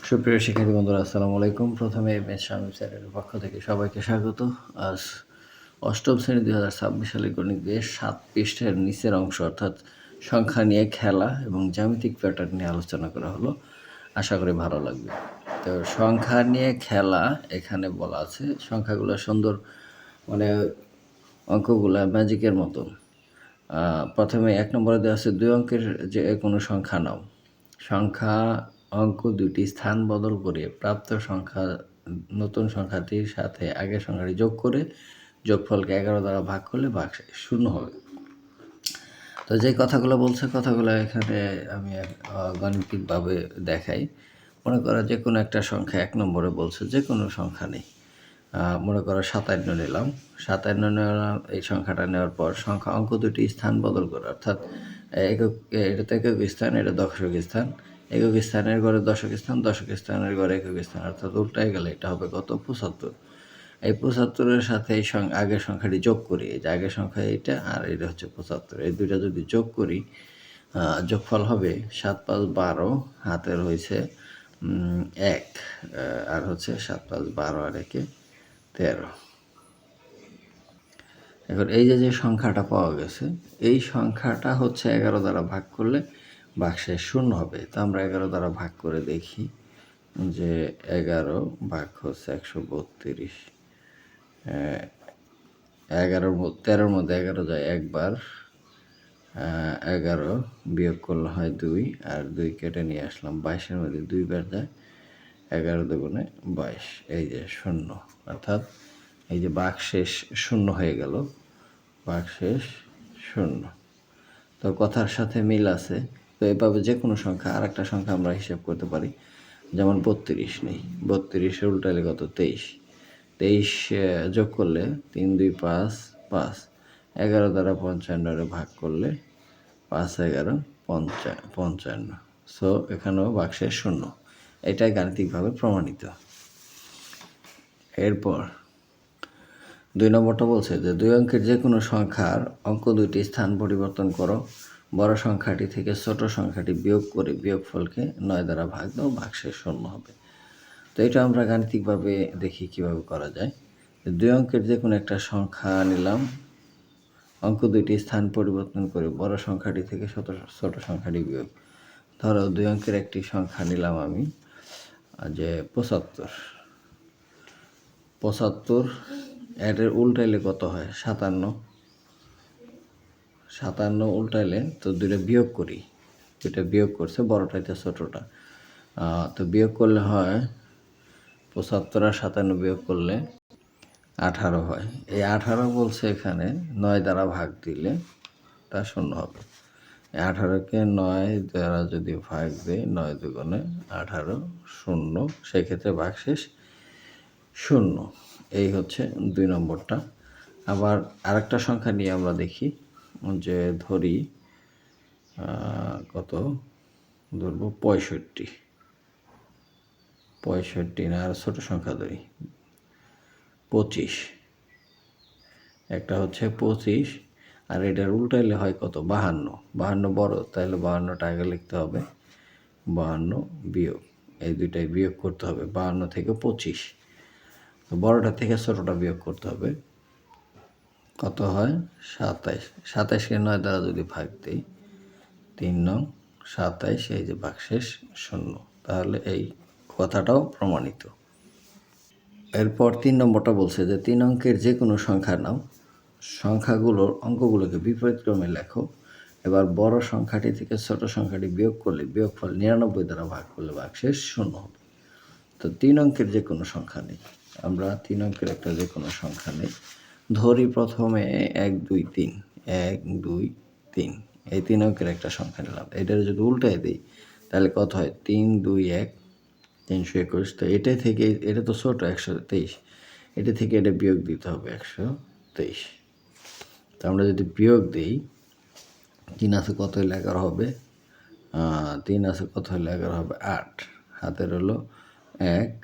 সুপ্রিয় শিক্ষার্থী বন্ধুরা, আসসালামু আলাইকুম। প্রথমে শামীম স্যারের পক্ষ থেকে সবাইকে স্বাগত। আজ অষ্টম শ্রেণী 2026 সালের গণিত বইয়ের 7 পৃষ্ঠার নিচের অংশ অর্থাৎ সংখ্যা নিয়ে খেলা এবং জ্যামিতিক প্যাটার্ন নিয়ে আলোচনা করা হলো। আশা করি ভালো লাগবে। তো সংখ্যা নিয়ে খেলা এখানে বলা আছে, সংখ্যাগুলো সুন্দর, মানে অঙ্কগুলা ম্যাজিকের মতন। প্রথমে 1 নম্বরে দেওয়া আছে 2 অঙ্কের যে কোনো সংখ্যা নাও। সংখ্যা অঙ্ক দুটি স্থান বদল করে প্রাপ্ত সংখ্যা নতুন সংখ্যাটির সাথে আগের সংখ্যাটি যোগ করে যোগফলকে 11 দ্বারা ভাগ করলে ভাগশেষ 0 হবে। তো যে কথাগুলো বলছে, কথাগুলো এখানে আমি গাণিতিকভাবে দেখাই। মনে করো যে কোনো একটা সংখ্যা 1 নম্বরে বলছে যে কোনো সংখ্যা নেই। মনে করো 57 নিলাম। 57 নিলাম, এই সংখ্যাটা নেওয়ার পর সংখ্যা অঙ্ক দুটি স্থান বদল করে, অর্থাৎ একক, এটা তো একক স্থান, এটা দশক স্থান। একক স্থানের ঘরে দশক স্থান, দশক স্থানের ঘরে একক স্থান, অর্থাৎ উল্টায় গেলে এটা হবে কত? 75। এই 75-এর সাথে এই আগের সংখ্যাটি যোগ করি। এই যে আগের সংখ্যা এইটা আর এটা হচ্ছে 75, এই দুইটা যদি যোগ করি যোগফল হবে 7 5 12, হাতের হয়েছে 1, আর হচ্ছে 7 5 12 আর 1 13। এখন এই যে সংখ্যাটা পাওয়া গেছে, এই সংখ্যাটা হচ্ছে 11 দ্বারা ভাগ করলে ভাগশেষ 0 হবে। তো আমরা 11 দ্বারা ভাগ করে দেখি যে 11 ভাগ হচ্ছে 132। 13-র মধ্যে 11 যায় একবার, 11 বিয়োগ করলে হয় 2, আর 2 কেটে নিয়ে আসলাম। 22-এর মধ্যে 2 বার যায়, 11 দুগুণে 22, এই যে 0, অর্থাৎ এই যে ভাগশেষ 0 হয়ে গেল, ভাগশেষ 0। তো কথার সাথে মিল আছে। তো এভাবে যে কোনো সংখ্যা, আর একটা সংখ্যা আমরা হিসাব করতে পারি, যেমন 32 নেই। 32-এর উল্টালে কত? 23। 23 যোগ করলে 3 2 5 5, 11 দ্বারা 55-রে ভাগ করলে 5 11 55। সো এখানেও ভাগশেষ 0। এটাই গাণিতিকভাবে প্রমাণিত। এরপর 2 নম্বরটা বলছে যে 2 অঙ্কের যে কোনো সংখ্যার অঙ্ক দুইটি স্থান পরিবর্তন করো, বড় সংখ্যাটি থেকে ছোট সংখ্যাটি বিয়োগ করে বিয়োগফলকে 9 দ্বারা ভাগ দাও, ভাগশেষ 0 হবে। তো এটা আমরা গাণিতিকভাবে দেখি কিভাবে করা যায়। 2 অঙ্কের যে কোনো একটা সংখ্যা নিলাম, অঙ্ক দুইটি স্থান পরিবর্তন করে বড় সংখ্যাটি থেকে ছোট সংখ্যাটি বিয়োগ। ধরো 2 অঙ্কের একটি সংখ্যা নিলাম আমি, যে 75। 75 এর উল্টাইলে কত হয়? 57। 57 উল্টাইলে তো দুইটা বিয়োগ করি, দুইটা বিয়োগ করছে, বড়টাইতে ছোটটা। তো বিয়োগ করলে হয় 75 আর 57 বিয়োগ করলে 18 হয়। এই 18 বলছে এখানে 9 দ্বারা ভাগ দিলে তা 0 হবে। 18-কে 9 দ্বারা যদি ভাগ দেয়, 9 দুগুণে 18, 0, সেক্ষেত্রে ভাগশেষ 0। এই হচ্ছে 2 নম্বরটা। আবার আরেকটা সংখ্যা নিয়ে আমরা দেখি, যে ধরি কত ধরব? 65। 65 না, আর ছোট সংখ্যা ধরি 25। একটা হচ্ছে 25, আর এটার উল্টাইলে হয় কত? 52। 52 বড়, তাহলে 52টা আগে লিখতে হবে। 52 বিয়োগ, এই দুইটাই বিয়োগ করতে হবে। 52 থেকে 25, তো বড়টা থেকে ছোটটা বিয়োগ করতে হবে। কত হয়? 27। 27-কে 9 দ্বারা যদি ভাগ দিই, 3 নং 27, এই যে ভাগশেষ 0। তাহলে এই কথাটাও প্রমাণিত। এরপর 3 নম্বরটা বলছে যে 3 অঙ্কের যে কোনো সংখ্যা নাও, সংখ্যাগুলোর অঙ্কগুলোকে বিপরীত ক্রমে লেখো। এবার বড় সংখ্যাটি থেকে ছোট সংখ্যাটি বিয়োগ করলে বিয়োগফল 99 দ্বারা ভাগ করলে ভাগশেষ 0 হবে। তো 3 অঙ্কের যে কোনো সংখ্যা নেই, আমরা 3 অঙ্কের একটা যে কোনো সংখ্যা নেই। ধরি প্রথমে 1 2 3, 1 2 3, এই 3 অঙ্কের একটা সংখ্যা নিলাম। এটার যদি উল্টায় দিই তাহলে কত হয়? 3 2 1, 321। তো এটা থেকে, এটা তো ছোট 123, এটা থেকে এটা বিয়োগ দিতে হবে 123। তো আমরা যদি বিয়োগ দিই, 3 আছে কত হলে 11 হবে? 3 আছে কত হলে 11 হবে? 8। হাতের হলো 1,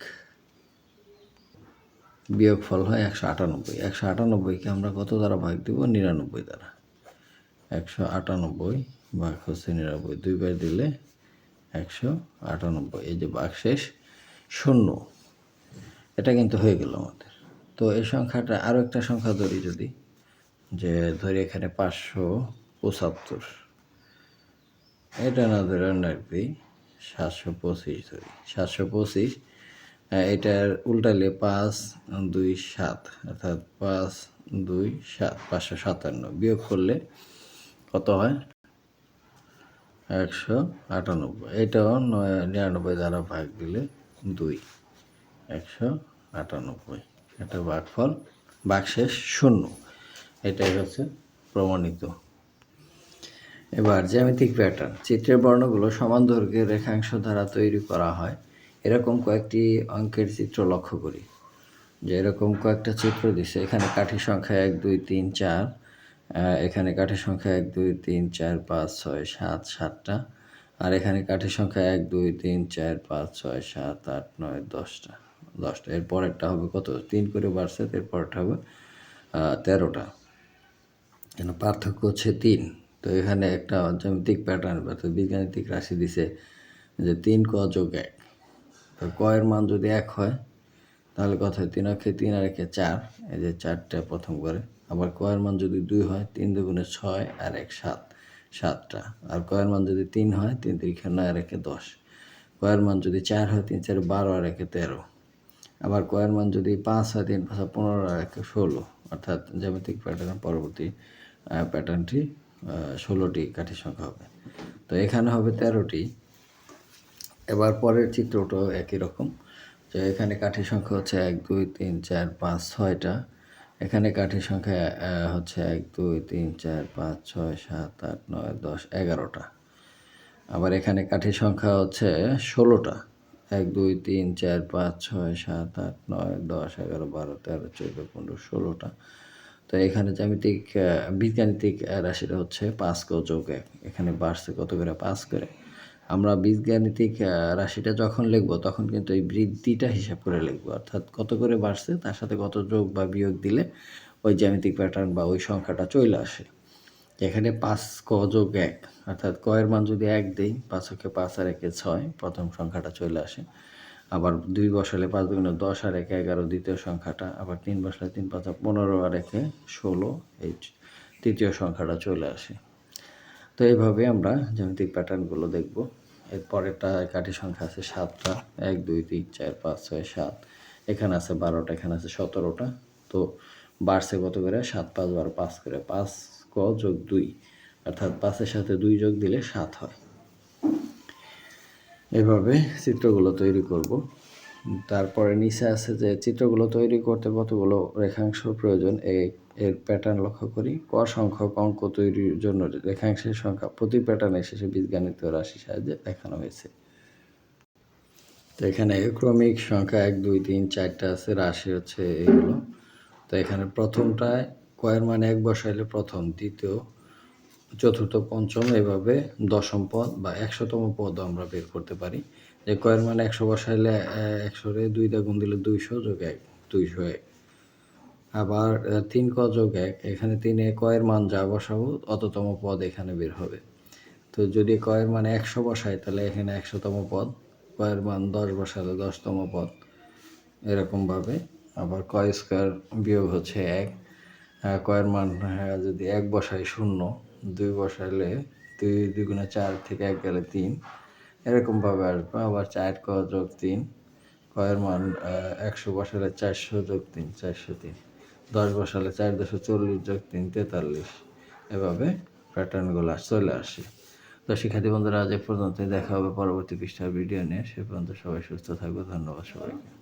বিয়োগফল হয় 198। 198-কে আমরা কত দ্বারা ভাগ দিব? 99 দ্বারা। 198 ভাগ হচ্ছে 99, 2 বার দিলে 198, এই যে ভাগশেষ শূন্য, এটা কিন্তু হয়ে গেল আমাদের। তো এই সংখ্যাটা আরও একটা সংখ্যা ধরি, যদি যে ধরি এখানে 575, এটা না ধরে রাখবি 725 ধরি। 725 এটার উল্টালে 5 2 7, অর্থাৎ 5 2 7, 557 বিয়োগ করলে কত হয়? 198। এটাও 99 দ্বারা ভাগ দিলে 2, 198। এটা ভাগফল, ভাগশেষ শূন্য। এটাই হচ্ছে প্রমাণিত। এবার জ্যামিতিক প্যাটার্ন। চিত্রের বর্ণগুলো সমান দৈর্ঘ্যের রেখাংশ দ্বারা তৈরি করা হয়। এরকম কয়েকটি অঙ্কের চিত্র লক্ষ্য করি। যে এরকম কয়েকটা চিত্র দিছে, এখানে কাঠির সংখ্যা 1 2 3 4, এখানে কাঠির সংখ্যা 1 2 3 4 5 6 7, 7টা, আর এখানে কাঠির সংখ্যা 1 2 3 4 5 6 7 8 9 10টা। এরপর একটা হবে কত? 3 করে বাড়ছে, এরপরটা হবে 13টা। কেন পার্থক্য হচ্ছে 3। তো এখানে একটা জ্যামিতিক প্যাটার্ন বা বীজগাণিতিক রাশি দিছে যে 3 ক যোগ 1। তো ক এর মান যদি 1 হয় তাহলে কত হয়? 3 অক্ষে 3 আর 1 4, এই যে 4টা প্রথম করে। আবার ক এর মান যদি 2 হয়, 3 দুগুণে 6 আর 1 7, 7টা। আর ক এর মান যদি 3 হয়, 3 3 9 আর 1 10। ক এর মান যদি 4 হয়, 3 4 12 আর 1 13। আবার ক এর মান যদি 5 হয়, 3 5 15 আর 1 16। অর্থাৎ জ্যামিতিক প্যাটার্ন পরবর্তী প্যাটার্নটি 16টি কাঠির সংখ্যা হবে। তো এখানে হবে 13টি। এবার পরের চিত্রটাও একই রকম, যে এখানে কাঠির সংখ্যা হচ্ছে 1 2 3 4 5 6টা। এখানে কাঠির সংখ্যা হচ্ছে 1 2 3 4 5 6 7 8 9 10 11টা। আবার এখানে কাঠির সংখ্যা হচ্ছে 16টা। 1 2 3 4 5 6 7 8 9 10 11 12 13 14 15 16টা। তো এখানে জ্যামিতিক বীজগাণিতিক রাশিটা হচ্ছে 5 ক যোগ 1। এখানে বাড়ছে কত করে? 5 করে। আমরা বীজগাণিতিক রাশিটা যখন লিখব তখন কিন্তু এই বৃদ্ধিটা হিসাব করে লিখব, অর্থাৎ কত করে বাড়ছে তার সাথে কত যোগ বা বিয়োগ দিলে ওই জ্যামিতিক প্যাটার্ন বা ওই সংখ্যাটা চলে আসে। এখানে 5 ক যোগ 1, অর্থাৎ ক এর মান যদি 1 দেই, 5 অক্ষে 5 আর 1 6, প্রথম সংখ্যাটা চলে আসে। আবার 2 বসালে 5 দুগুণে 10 আর 1 11, দ্বিতীয় সংখ্যাটা। আবার 3 বসালে 3 5 15 আর 1 16, এই তৃতীয় সংখ্যাটা চলে আসে। তো এইভাবে আমরা জ্যামিতিক প্যাটার্নগুলো দেখব। এরপরেরটা কাঠির সংখ্যা আছে 7টা। 1 2 3 4 5 6 7, এখানে আছে 12টা, এখানে আছে 17টা। তো বাড়ছে কত করে? 7 5 12 5 করে। 5 ক যোগ 2, অর্থাৎ 5-এর সাথে 2 যোগ দিলে 7 হয়। এভাবে চিত্রগুলো তৈরি করব। তারপরে নিচে আছে যে চিত্রগুলো তৈরি করতে কতগুলো রেখাংশ প্রয়োজন, এর প্যাটার্ন লক্ষ্য করি। ক সংখ্যক অঙ্ক তৈরির জন্য রেখাংশের সংখ্যা প্রতি প্যাটার্নের শেষে বীজগাণিত রাশির সাহায্যে দেখানো হয়েছে। তো এখানে ক্রমিক সংখ্যা 1 2 3 4টা আছে, রাশি হচ্ছে এইগুলো। তো এখানে প্রথমটায় ক এর মান 1 বসাইলে প্রথম, দ্বিতীয়, চতুর্থ, পঞ্চম, এভাবে দশম পদ বা 100তম পদ আমরা বের করতে পারি। যে ক এর মান 100 বসাইলে 100 রে 2 দিয়ে গুণ দিলে 200 যোগ 1 201। আবার 3 ক যোগ 1, এখানে 3-এ ক এর মান যা বসাবো অততম পদ এখানে বের হবে। তো যদি ক এর মান 100 বসাই তাহলে এখানে 100তম পদ, ক এর মান 10 বসালে 10তম পদ, এরকমভাবে। আবার ক স্কয়ার বিয়োগ হচ্ছে 1, ক এর মান যদি 1 বসাই 0, 2 বসাইলে 2 2 4 থেকে 1 গেলে 3, এরকমভাবে আসবে। আবার 4 ক যোগ 3, ক এর মান 100 বসালে 400 যোগ 3 403, 10 বসালে 4 10 40 যোগ 3 43, এভাবে প্যাটার্নগুলো চলে আসে। তো শিক্ষার্থী বন্ধুরা, আজ এ পর্যন্তই। দেখা হবে পরবর্তী পৃষ্ঠার ভিডিও নিয়ে। সে পর্যন্ত সবাই সুস্থ থাকবে। ধন্যবাদ সবাইকে।